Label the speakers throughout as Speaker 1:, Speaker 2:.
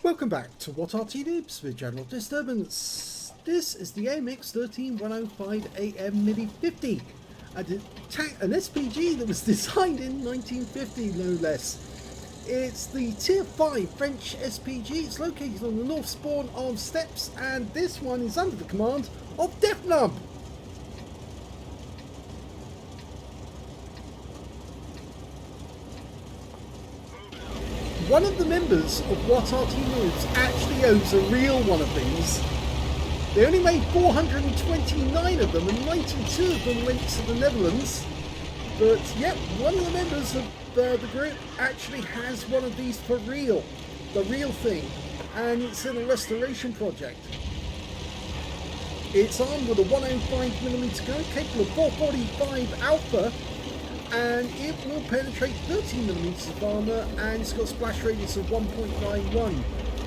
Speaker 1: Welcome back to What Arty Noobs with General Disturbance. This is the AMX 13105 mle.50, an SPG that was designed in 1950, no less. It's the Tier 5 French SPG. It's located on the north spawn of Steppes, and this one is under the command of Deathnub. One of the members of What Arty Noobs actually owns a real one of these. They only made 429 of them, and 92 of them went to the Netherlands. But yep, one of the members of the group actually has one of these for real, the real thing, and it's in a restoration project. It's armed with a 105mm gun, capable of 445 alpha, and it will penetrate 13mm of armour, and it's got a splash radius of 1.91.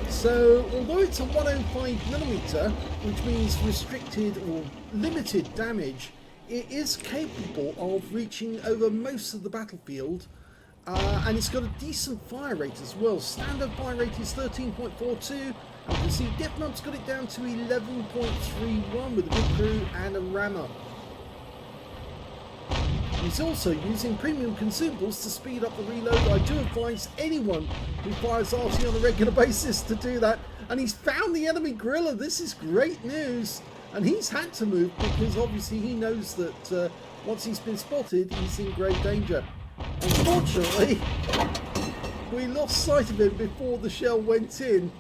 Speaker 1: So although it's a 105mm, which means restricted or limited damage, it is capable of reaching over most of the battlefield, and it's got a decent fire rate as well. Standard fire rate is 13.42, and you can see Deathnub's got it down to 11.31 with a good crew and a rammer. He's also using premium consumables to speed up the reload. I do advise anyone who fires Arty on a regular basis to do that. And he's found the enemy gorilla. This is great news. And he's had to move because obviously he knows that once he's been spotted, he's in great danger. Unfortunately, we lost sight of him before the shell went in.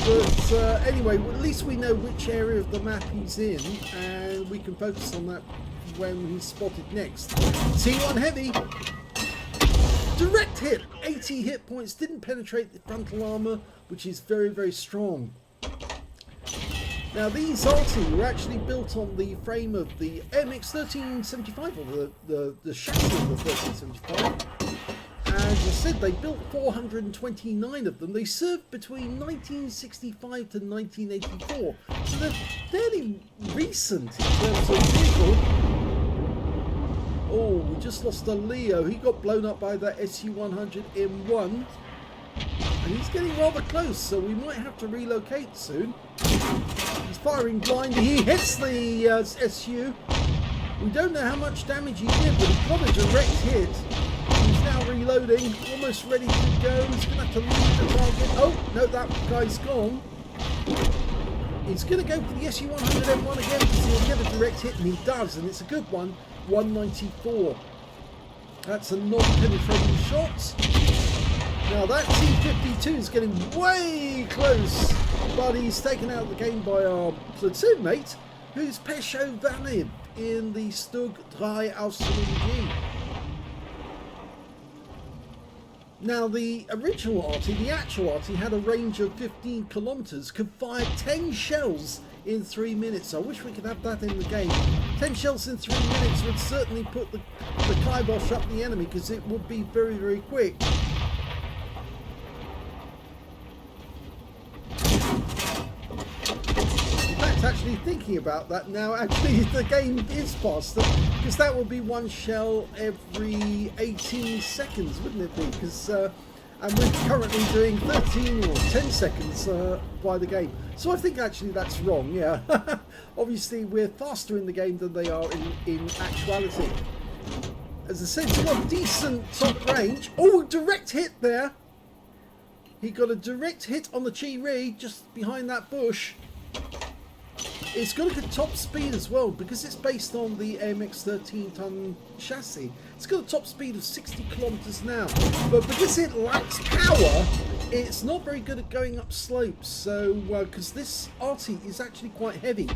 Speaker 1: But anyway, at least we know which area of the map he's in, and we can focus on that when he's spotted next. T1 heavy, direct hit, 80 hit points, didn't penetrate the frontal armor, which is very, very strong. Now these Arty were actually built on the frame of the AMX 1375, or the chassis of the 1375. As I said, they built 429 of them. They served between 1965 to 1984, so they're fairly recent in terms of vehicle. Oh, we just lost a Leo. He got blown up by that SU-100 M1, and he's getting rather close, so we might have to relocate soon. He's firing blind. He hits the SU. We don't know how much damage he did, but he got a direct hit. He's now reloading, almost ready to go. He's going to have to leave the target. Oh, no, that guy's gone. He's going to go for the SU-100 M1 again because he'll get a direct hit, and he does, and it's a good one. 194. That's a non-penetrating shot. Now that T-52 is getting way close, but he's taken out of the game by our platoon mate, who's Pesho Vanib in the Stug 3 Aslains. Now the original Arty, the actual Arty, had a range of 15 kilometers, could fire 10 shells in 3 minutes. I wish we could have that in the game. 10 shells in 3 minutes would certainly put the kibosh up the enemy, because it would be very, very quick. Actually thinking about that now, actually the game is faster, because that would be one shell every 18 seconds, wouldn't it be? Because and we're currently doing 13 or 10 seconds by the game, so I think actually that's wrong. Yeah. Obviously we're faster in the game than they are in actuality. As I said, it's got decent top range. Oh, direct hit there. He got a direct hit on the Chi-Ri just behind that bush. It's got a good top speed as well, because it's based on the AMX 13-ton chassis. It's got a top speed of 60 kilometers an hour, but because it lacks power, it's not very good at going up slopes. So, because this Arty is actually quite heavy,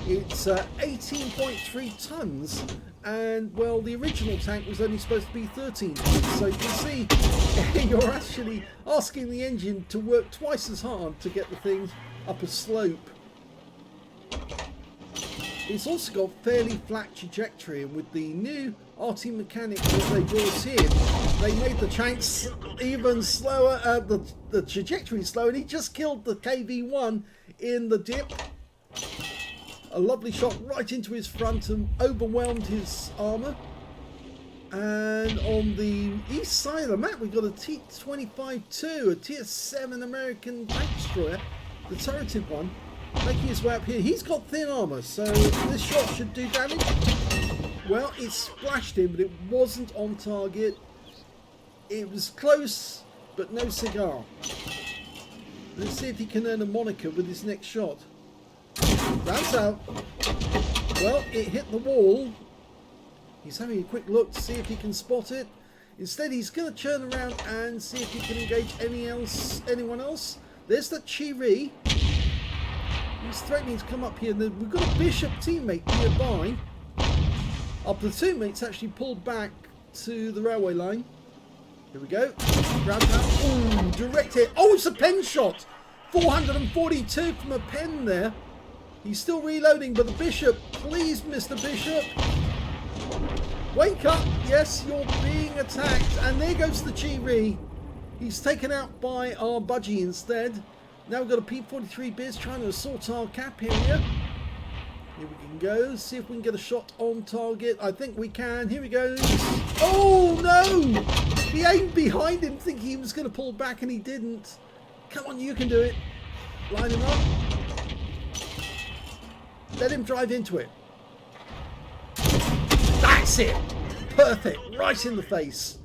Speaker 1: it's 18.3 tons, and well, the original tank was only supposed to be 13 tons. So you can see, you're actually asking the engine to work twice as hard to get the thing up a slope. It's also got fairly flat trajectory, and with the new Arty mechanic that they brought in, they made the tanks even slower. The trajectory is slow, and he just killed the KV-1 in the dip. A lovely shot right into his front and overwhelmed his armour. And on the east side of the map, we've got a T-25-2, a Tier 7 American tank destroyer, the turreted one, making his way up here. He's got thin armor, so this shot should do damage. Well, it splashed him, but it wasn't on target. It was close, but no cigar. Let's see if he can earn a moniker with his next shot. Rounds out. Well, it hit the wall. He's having a quick look to see if he can spot it. Instead, he's going to turn around and see if he can engage anyone else. There's the Chiri. He's threatening to come up here. We've got a Bishop teammate nearby. Our platoon mate's actually pulled back to the railway line. Here we go. Round out. Ooh, direct hit. Oh, it's a pen shot. 442 from a pen there. He's still reloading, but the Bishop, please, Mr. Bishop. Wake up. Yes, you're being attacked. And there goes the Chiri. He's taken out by our Budgie instead. Now we've got a P-43 Biz trying to assault our cap area. Here we can go. See if we can get a shot on target. I think we can. Here he goes. Oh, no! He aimed behind him thinking he was going to pull back and he didn't. Come on, you can do it. Line him up. Let him drive into it. That's it. Perfect. Right in the face.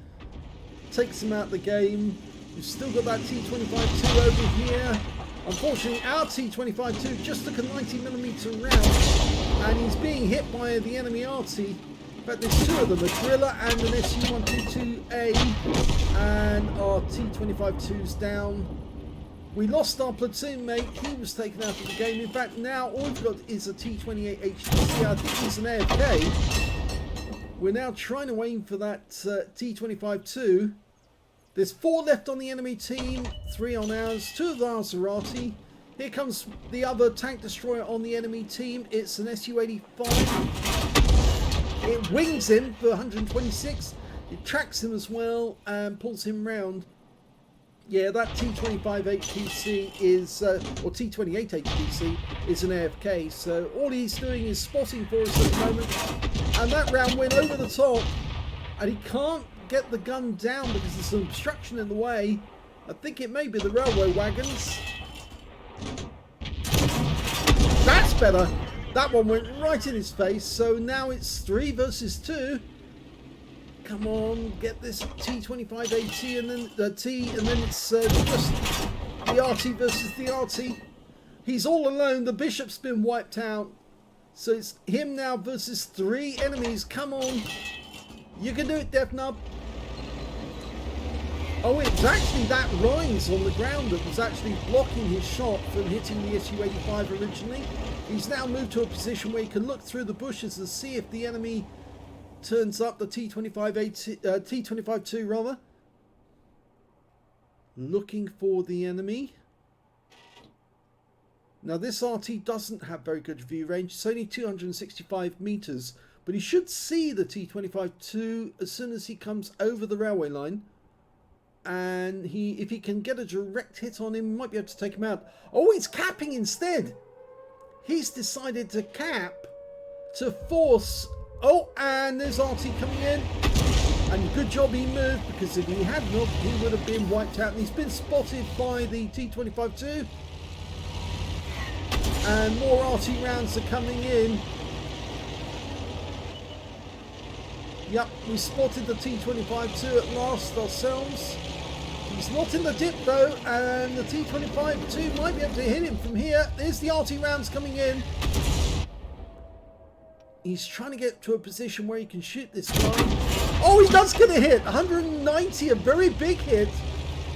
Speaker 1: Takes him out of the game. We've still got that T-25-2 over here. Unfortunately, our T-25-2 just took a 90mm round and he's being hit by the enemy Arty. In fact, there's two of them, a Gorilla and an Su-122A, and our T-25-2's down. We lost our platoon mate, he was taken out of the game. In fact, now all we've got is a T-28 HTC. I think he's an AFK. We're now trying to aim for that T-25-2. There's 4 left on the enemy team, 3 on ours, 2 of ours are Arty. Here comes the other tank destroyer on the enemy team. It's an Su-85. It wings him for 126. It tracks him as well and pulls him round. Yeah, that T-25 HTC is, or T-28 HTC is an AFK. So all he's doing is spotting for us at the moment. And that round went over the top. And he can't get the gun down because there's some obstruction in the way. I think it may be the railway wagons. That's better. That one went right in his face. So now it's 3 versus 2. Come on, get this T-25AT and then the T, and then it's just the Arty versus the Arty. He's all alone. The Bishop's been wiped out. So it's him now versus 3 enemies. Come on. You can do it, Deathnub. Oh, it was actually that rise on the ground that was actually blocking his shot from hitting the Su-85 originally. He's now moved to a position where he can look through the bushes and see if the enemy turns up, the T-25-2 rather. Looking for the enemy. Now this RT doesn't have very good view range. It's only 265 meters. But he should see the T-25-2 as soon as he comes over the railway line. And if he can get a direct hit on him, he might be able to take him out. Oh, he's capping instead. He's decided to cap to force. Oh, and there's Arty coming in. And good job he moved, because if he had not, he would have been wiped out. And he's been spotted by the T-25-2. And more Arty rounds are coming in. Yep, we spotted the T-25-2 at last ourselves. He's not in the dip though, and the T-25-2 might be able to hit him from here. There's the Arty rounds coming in. He's trying to get to a position where he can shoot this guy. Oh, he does get a hit. 190, a very big hit.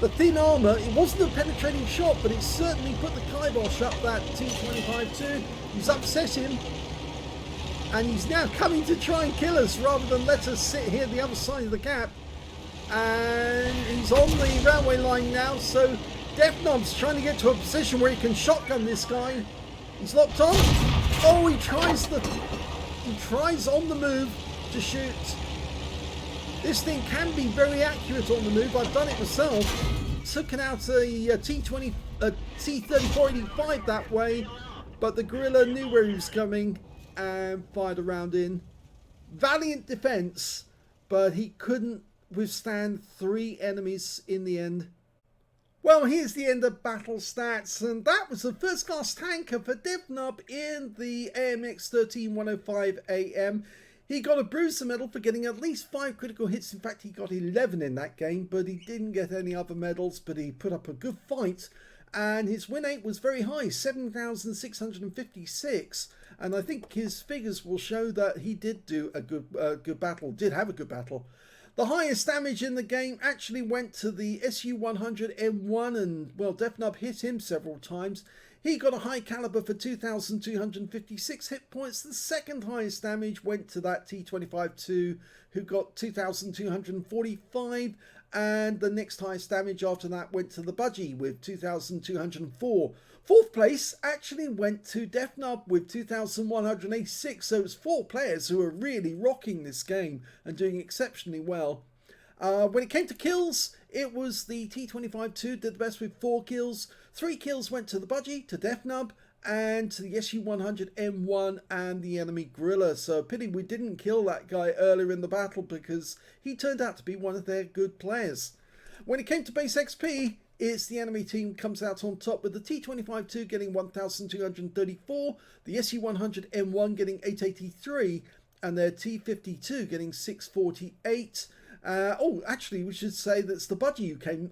Speaker 1: The thin armor, it wasn't a penetrating shot, but it certainly put the kibosh up that T-25-2. He's upset him. And he's now coming to try and kill us rather than let us sit here the other side of the gap. And he's on the railway line now, so Deathnub's trying to get to a position where he can shotgun this guy. He's locked on. Oh, he tries on the move to shoot. This thing can be very accurate on the move. I've done it myself. Taken out a T-3485 that way, but the Gorilla knew where he was coming and fired a round in. Valiant defense, but he couldn't withstand 3 enemies in the end. Well, here's the end of battle stats, and that was the first class tanker for Deathnub in the AMX 13105 AM. He got a Bruiser medal for getting at least 5 critical hits. In fact, he got 11 in that game, but he didn't get any other medals, but he put up a good fight. And his win rate was very high, 7,656. And I think his figures will show that he did do a good battle, did have a good battle. The highest damage in the game actually went to the SU-100M1, and, well, Deathnub hit him several times. He got a high caliber for 2,256 hit points. The second highest damage went to that T25-2, who got 2,245, and the next highest damage after that went to the Budgie with 2,204. Fourth place actually went to Deathnub with 2,186, so it's 4 players who are really rocking this game and doing exceptionally well. When it came to kills, it was the T25-2 did the best with 4 kills. 3 kills went to the Budgie, to Deathnub, and to the SU-100M1 and the enemy Gorilla. So pity we didn't kill that guy earlier in the battle, because he turned out to be one of their good players. When it came to base XP, it's the enemy team comes out on top with the T25-2 getting 1,234, the SU-100M1 getting 883, and their T52 getting 648. Oh, actually, we should say that's the Budgie who came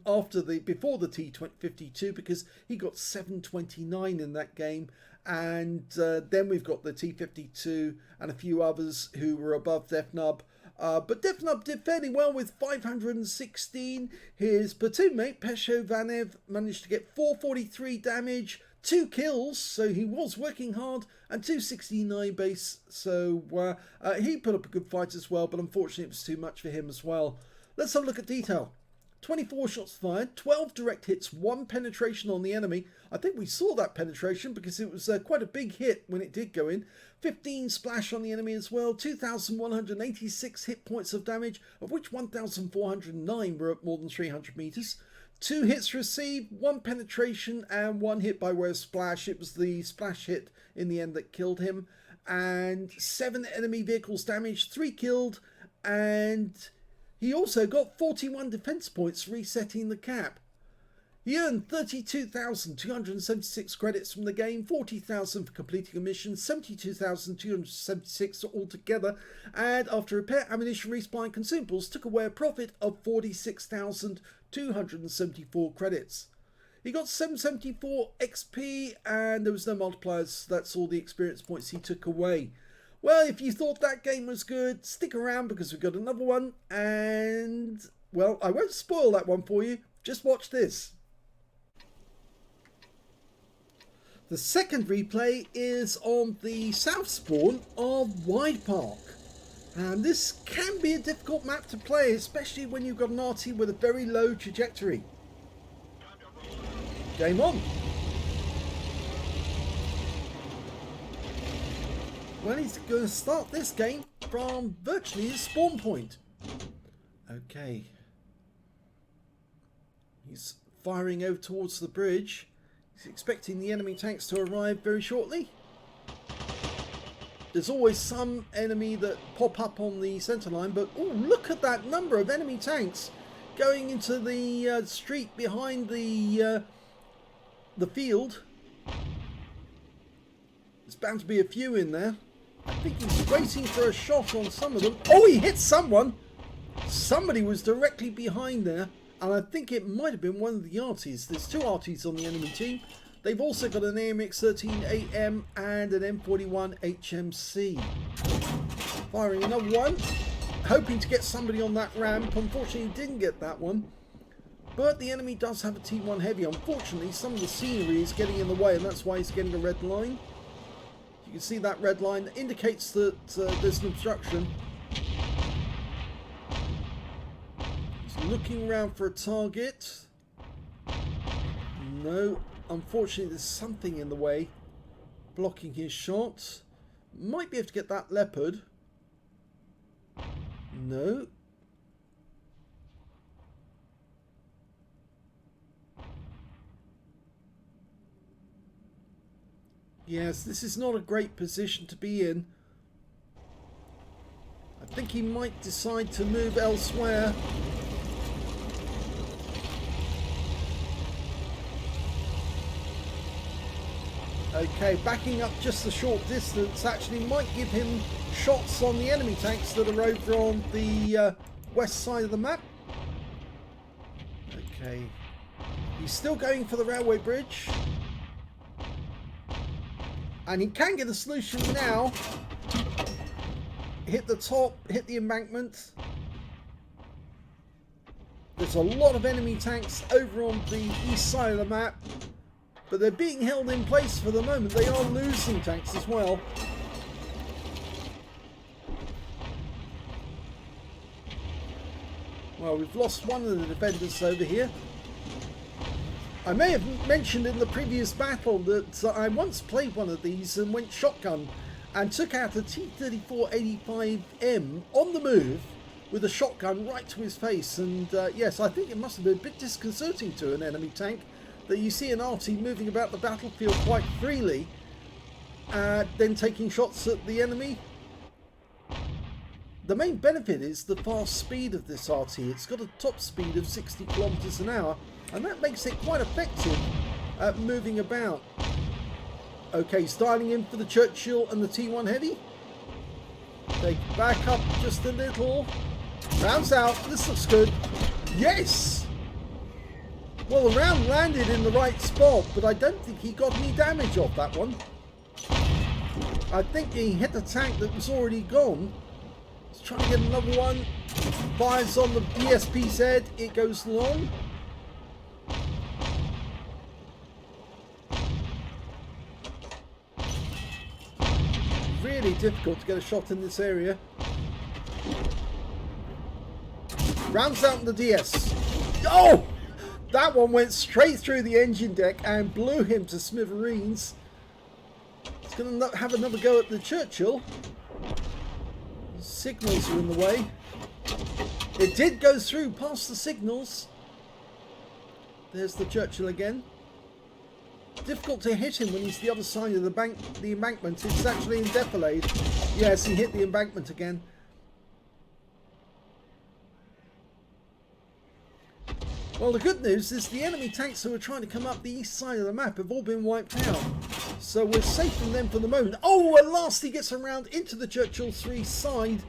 Speaker 1: before the T52, because he got 729 in that game. And then we've got the T52 and a few others who were above Deathnub. But Deathnub did fairly well with 516. His platoon mate, Pesho Vanev, managed to get 443 damage, 2 kills, so he was working hard, and 269 base, so he put up a good fight as well, but unfortunately it was too much for him as well. Let's have a look at detail. 24 shots fired, 12 direct hits, 1 penetration on the enemy. I think we saw that penetration because it was quite a big hit when it did go in. 15 splash on the enemy as well, 2,186 hit points of damage, of which 1,409 were at more than 300 meters. 2 hits received, 1 penetration, and 1 hit by way of splash. It was the splash hit in the end that killed him. And 7 enemy vehicles damaged, 3 killed, and he also got 41 defense points, resetting the cap. He earned 32,276 credits from the game, 40,000 for completing a mission, 72,276 altogether, and after repair, ammunition, resupply and consumables, took away a profit of 46,274 credits. He got 774 XP, and there was no multipliers. That's all the experience points he took away. Well, if you thought that game was good, stick around because we've got another one, and, well, I won't spoil that one for you. Just watch this. The second replay is on the south spawn of Widepark. And this can be a difficult map to play, especially when you've got an Arty with a very low trajectory. Game on. Well, he's going to start this game from virtually his spawn point. Okay. He's firing over towards the bridge. He's expecting the enemy tanks to arrive very shortly. There's always some enemy that pop up on the centre line, but oh, look at that number of enemy tanks going into the street behind the field. There's bound to be a few in there. I think he's waiting for a shot on some of them. Oh, he hit someone! Somebody was directly behind there, and I think it might have been one of the Artys. There's 2 Artys on the enemy team. They've also got an AMX 13AM and an M41 HMC. Firing another one, hoping to get somebody on that ramp. Unfortunately, he didn't get that one. But the enemy does have a T1 Heavy. Unfortunately, some of the scenery is getting in the way, and that's why he's getting a red line. You can see that red line that indicates that there's an obstruction. He's looking around for a target. No, unfortunately there's something in the way blocking his shot. Might be able to get that leopard. No. Yes, this is not a great position to be in. I think he might decide to move elsewhere. Okay, backing up just a short distance actually might give him shots on the enemy tanks that are over on the west side of the map. Okay, he's still going for the railway bridge. And he can get a solution now. Hit the top, hit the embankment. There's a lot of enemy tanks over on the east side of the map. But they're being held in place for the moment. They are losing tanks as well. Well, we've lost one of the defenders over here. I may have mentioned in the previous battle that I once played one of these and went shotgun and took out a T-34-85M on the move with a shotgun right to his face. And yes, I think it must have been a bit disconcerting to an enemy tank that you see an Arty moving about the battlefield quite freely, then taking shots at the enemy. The main benefit is the fast speed of this Arty. It's got a top speed of 60 kilometers an hour, and that makes it quite effective at moving about. Okay, styling in for the Churchill and the T1 Heavy. They back up just a little. Rounds out. This looks good. Yes! Well, the round landed in the right spot, but I don't think he got any damage off that one. I think he hit the tank that was already gone. Let's try to get another one. Fires on the DSP's head. It goes long. Really difficult to get a shot in this area. Rounds out in the DS. Oh! That one went straight through the engine deck and blew him to smithereens. He's going to have another go at the Churchill. Signals are in the way. It did go through past the signals. There's the Churchill again. Difficult to hit him when he's the other side of the embankment. It's actually in defilade. Yes, he hit the embankment again. Well, the good news is the enemy tanks who are trying to come up the east side of the map have all been wiped out. So we're safe from them for the moment. Oh, at last he gets around into the Churchill 3 side.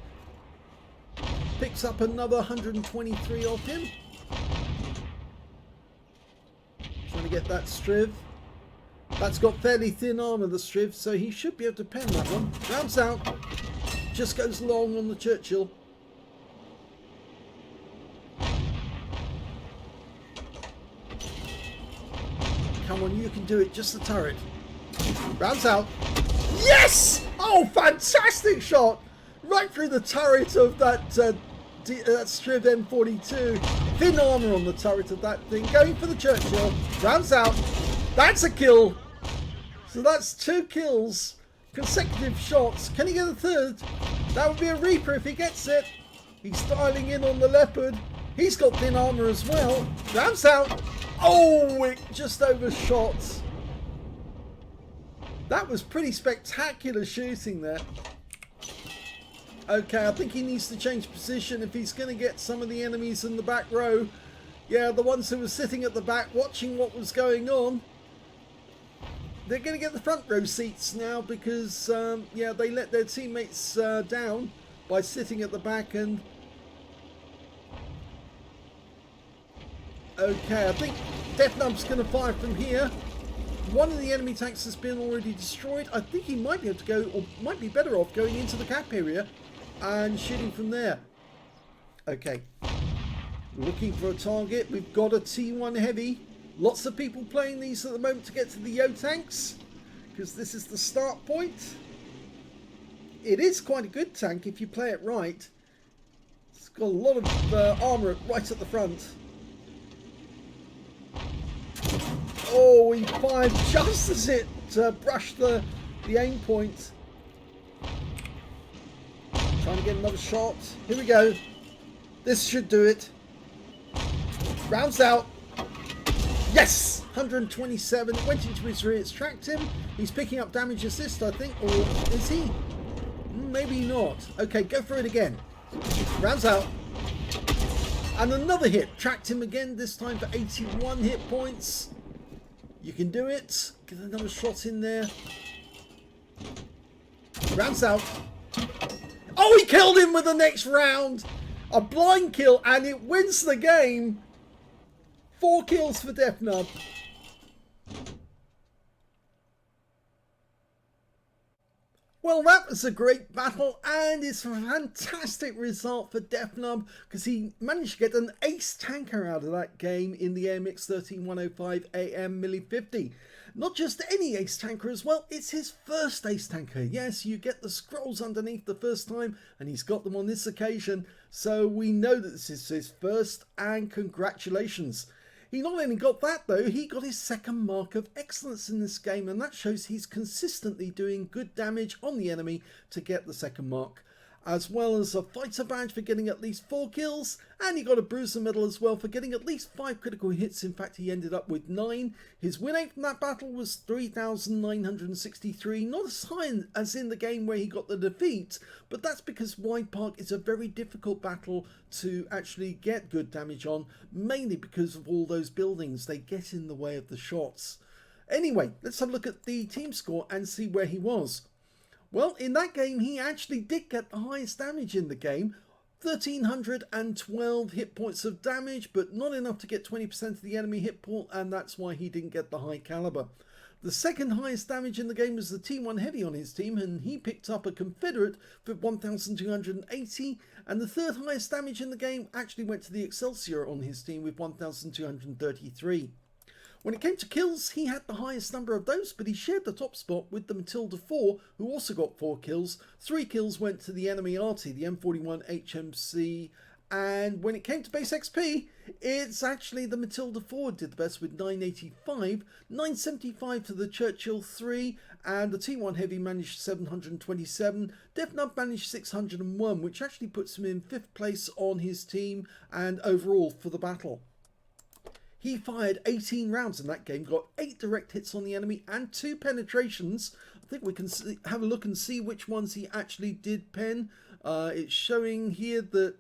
Speaker 1: Picks up another 123 off him. Trying to get that Striv. That's got fairly thin armour, the Striv, so he should be able to pen that one. Rounds out. Just goes long on the Churchill. Come on, you can do it. Just the turret. Rounds out. Yes! Oh, fantastic shot! Right through the turret of that Striv M42. Thin armour on the turret of that thing. Going for the Churchill. Rounds out. That's a kill. So that's 2 kills. Consecutive shots. Can he get a third? That would be a Reaper if he gets it. He's styling in on the Leopard. He's got thin armour as well. Rounds out. Oh, it just overshot. That was pretty spectacular shooting there. Okay, I think he needs to change position if he's going to get some of the enemies in the back row. Yeah, the ones who were sitting at the back watching what was going on. They're going to get the front row seats now because, yeah, they let their teammates down by sitting at the back. And okay, I think Deathnub's going to fire from here. One of the enemy tanks has been already destroyed. I think he might be able to go, or might be better off going into the cap area and shooting from there. Okay, looking for a target. We've got a T1 Heavy. Lots of people playing these at the moment to get to the Yo tanks because this is the start point. It is quite a good tank if you play it right. It's got a lot of armour right at the front. Oh, he fired just as it brushed the aim point. Trying to get another shot. Here we go. This should do it. Rounds out. Yes! 127. It went into his rear. It's tracked him. He's picking up damage assist, I think. Or is he? Maybe not. Okay, go for it again. Rounds out. And another hit. Tracked him again, this time for 81 hit points. You can do it. Get another shot in there. Rounds out. Oh, he killed him with the next round. A blind kill, and it wins the game. 4 kills for Deathnub. Well, that was a great battle, and it's a fantastic result for Deathnub because he managed to get an ace tanker out of that game in the AMX 13105 mle.50. Not just any ace tanker as well, it's his first ace tanker. Yes, you get the scrolls underneath the first time, and he's got them on this occasion, so we know that this is his first, and congratulations. He not only got that though, he got his second mark of excellence in this game, and that shows he's consistently doing good damage on the enemy to get the second mark. As well as a fighter badge for getting at least 4 kills, and he got a bruiser medal as well for getting at least 5 critical hits. In fact, he ended up with 9. His win rate from that battle was 3,963, not as high as in the game where he got the defeat, but that's because Widepark is a very difficult battle to actually get good damage on, mainly because of all those buildings. They get in the way of the shots. Anyway, let's have a look at the team score and see where he was. Well, in that game, he actually did get the highest damage in the game, 1,312 hit points of damage, but not enough to get 20% of the enemy hit pool, and that's why he didn't get the high caliber. The second highest damage in the game was the T1 Heavy on his team, and he picked up a Confederate for 1,280, and the third highest damage in the game actually went to the Excelsior on his team with 1,233. When it came to kills, he had the highest number of those, but he shared the top spot with the mle.50, who also got 4 kills. 3 kills went to the enemy Arty, the M41 HMC, and when it came to base XP, it's actually the mle.50 who did the best with 985, 975 for the Churchill 3, and the T1 Heavy managed 727. Deathnub managed 601, which actually puts him in 5th place on his team and overall for the battle. He fired 18 rounds in that game, got 8 direct hits on the enemy and 2 penetrations. I think we can have a look and see which ones he actually did pen. It's showing here that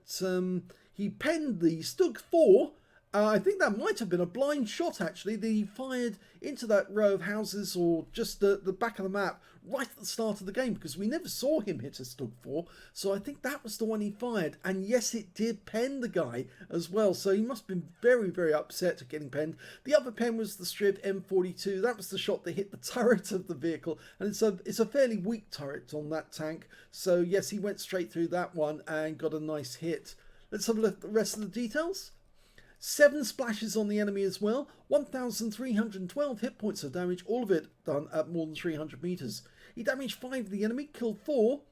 Speaker 1: he penned the Stug 4. I think that might have been a blind shot actually that he fired into that row of houses, or just the back of the map right at the start of the game, because we never saw him hit a Stug 4. So I think that was the one he fired, and yes, it did pen the guy as well, so he must have been very, very upset at getting penned. The other pen was the Striv M42. That was the shot that hit the turret of the vehicle, and it's a fairly weak turret on that tank, so yes, he went straight through that one and got a nice hit. Let's have a look at the rest of the details. 7 splashes on the enemy as well, 1,312 hit points of damage, all of it done at more than 300 meters. He damaged 5 of the enemy, killed 4,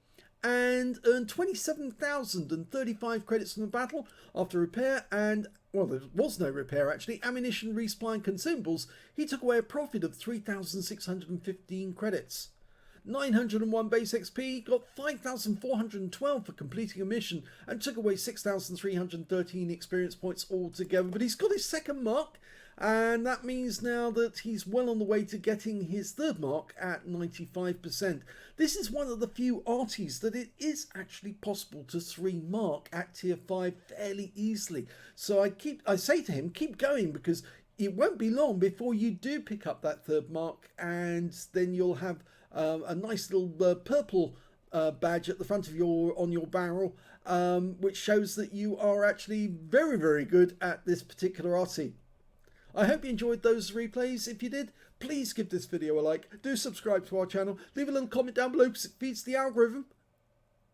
Speaker 1: and earned 27,035 credits from the battle. After repair and, well, there was no repair actually, ammunition, resupply and consumables, he took away a profit of 3,615 credits. 901 base XP, got 5,412 for completing a mission, and took away 6,313 experience points altogether. But he's got his second mark, and that means now that he's well on the way to getting his third mark at 95%. This is one of the few Artys that it is actually possible to 3 mark at tier 5 fairly easily. So I say to him, keep going, because it won't be long before you do pick up that third mark, and then you'll have a nice little purple badge at the front of on your barrel, which shows that you are actually very, very good at this particular Arty. I hope you enjoyed those replays. If you did, please give this video a like. Do subscribe to our channel. Leave a little comment down below because it feeds the algorithm.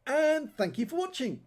Speaker 1: And thank you for watching.